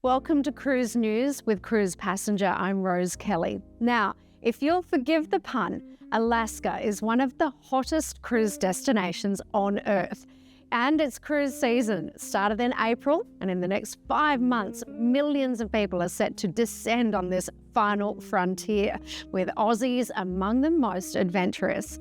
Welcome to Cruise News with Cruise Passenger. I'm Rose Kelly. Now, if you'll forgive the pun, Alaska is one of the hottest cruise destinations on Earth. And its cruise season started in April, and in the next 5 months, millions of people are set to descend on this final frontier, with Aussies among the most adventurous.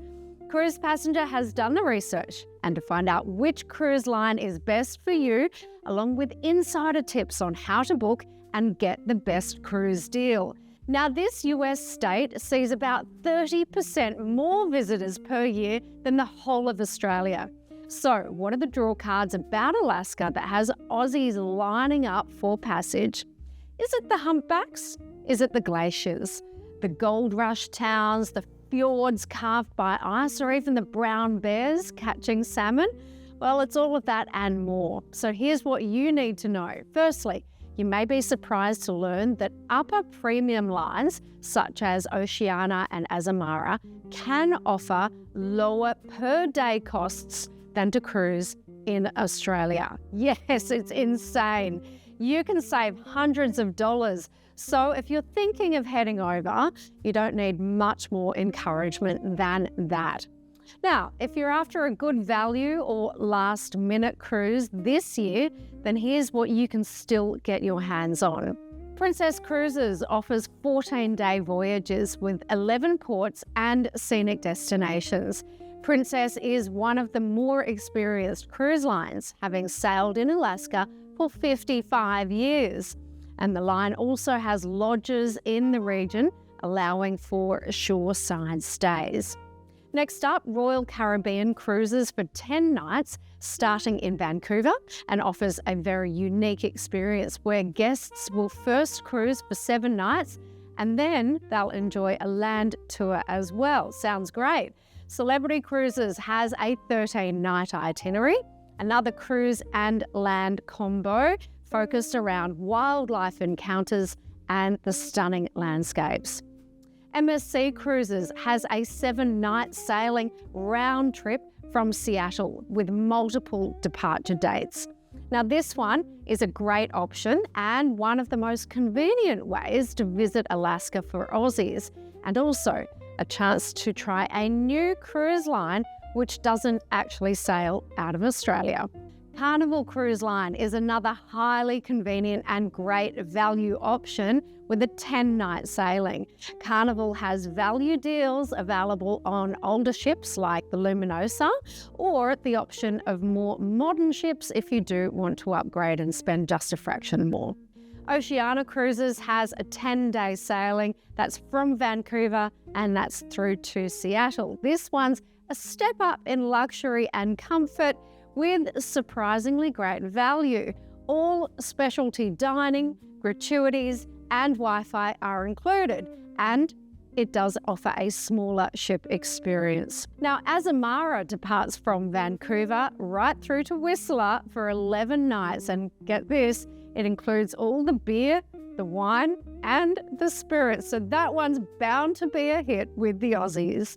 Cruise Passenger has done the research, and to find out which cruise line is best for you, along with insider tips on how to book and get the best cruise deal. Now, this US state sees about 30% more visitors per year than the whole of Australia. So, what are the draw cards about Alaska that has Aussies lining up for passage? Is it the humpbacks? Is it the glaciers? The gold rush towns, the fjords carved by ice, or even the brown bears catching salmon? Well, it's all of that and more. So here's what you need to know. Firstly, you may be surprised to learn that upper premium lines, such as Oceania and Azamara, can offer lower per day costs than to cruise in Australia. Yes, it's insane. You can save hundreds of dollars. So if you're thinking of heading over, you don't need much more encouragement than that. Now, if you're after a good value or last minute cruise this year, then here's what you can still get your hands on. Princess Cruises offers 14-day voyages with 11 ports and scenic destinations. Princess is one of the more experienced cruise lines, having sailed in Alaska for 55 years. And the line also has lodges in the region, allowing for shoreside stays. Next up, Royal Caribbean cruises for 10 nights, starting in Vancouver, and offers a very unique experience where guests will first cruise for 7 nights, and then they'll enjoy a land tour as well. Sounds great. Celebrity Cruises has a 13-night itinerary, another cruise and land combo focused around wildlife encounters and the stunning landscapes. MSC Cruises has a 7-night sailing round trip from Seattle with multiple departure dates. Now, this one is a great option and one of the most convenient ways to visit Alaska for Aussies, and also a chance to try a new cruise line which doesn't actually sail out of Australia. Carnival Cruise Line is another highly convenient and great value option with a 10-night sailing. Carnival has value deals available on older ships like the Luminosa, or the option of more modern ships if you do want to upgrade and spend just a fraction more. Oceania Cruises has a 10-day sailing that's from Vancouver and that's through to Seattle. This one's a step up in luxury and comfort with surprisingly great value. All specialty dining, gratuities, and Wi-Fi are included, and it does offer a smaller ship experience. Now, Azamara departs from Vancouver right through to Whistler for 11 nights, and get this, it includes all the beer, the wine, and the spirits, so that one's bound to be a hit with the Aussies.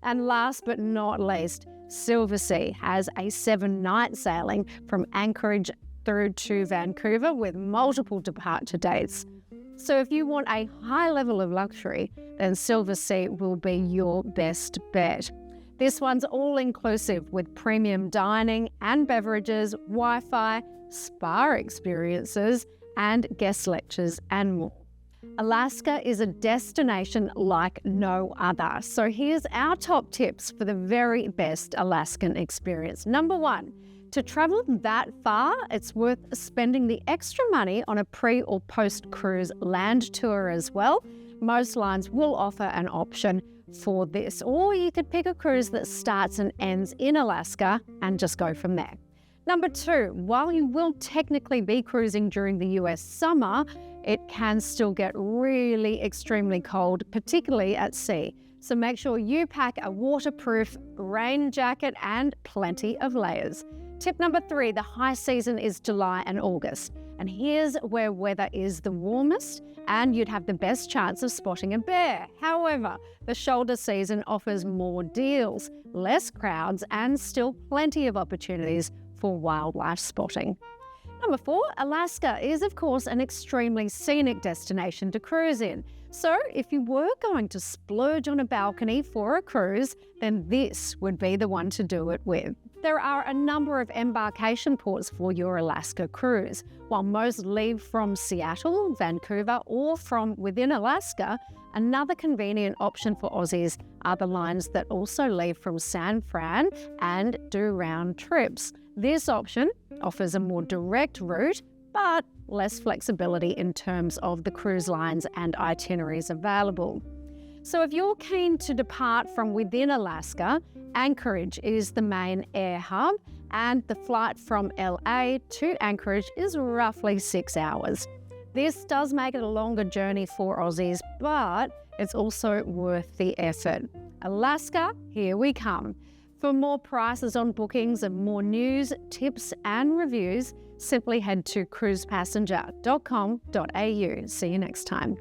And last but not least, Silversea has a 7-night sailing from Anchorage through to Vancouver with multiple departure dates. So if you want a high level of luxury, then Silversea will be your best bet. This one's all-inclusive with premium dining and beverages, Wi-Fi, spa experiences, and guest lectures and more. Alaska is a destination like no other. So here's our top tips for the very best Alaskan experience. Number 1, to travel that far, it's worth spending the extra money on a pre or post-cruise land tour as well. Most lines will offer an option for this, or you could pick a cruise that starts and ends in Alaska and just go from there. Number 2, while you will technically be cruising during the US summer, it can still get really extremely cold, particularly at sea. So make sure you pack a waterproof rain jacket and plenty of layers. Tip number 3, the high season is July and August. And here's where weather is the warmest and you'd have the best chance of spotting a bear. However, the shoulder season offers more deals, less crowds, and still plenty of opportunities for wildlife spotting. Number 4, Alaska is of course an extremely scenic destination to cruise in. So if you were going to splurge on a balcony for a cruise, then this would be the one to do it with. There are a number of embarkation ports for your Alaska cruise. While most leave from Seattle, Vancouver, or from within Alaska, another convenient option for Aussies are the lines that also leave from San Fran and do round trips. This option offers a more direct route, but less flexibility in terms of the cruise lines and itineraries available. So if you're keen to depart from within Alaska, Anchorage is the main air hub, and the flight from LA to Anchorage is roughly 6 hours. This does make it a longer journey for Aussies, but it's also worth the effort. Alaska, here we come. For more prices on bookings and more news, tips and reviews, simply head to cruisepassenger.com.au. See you next time.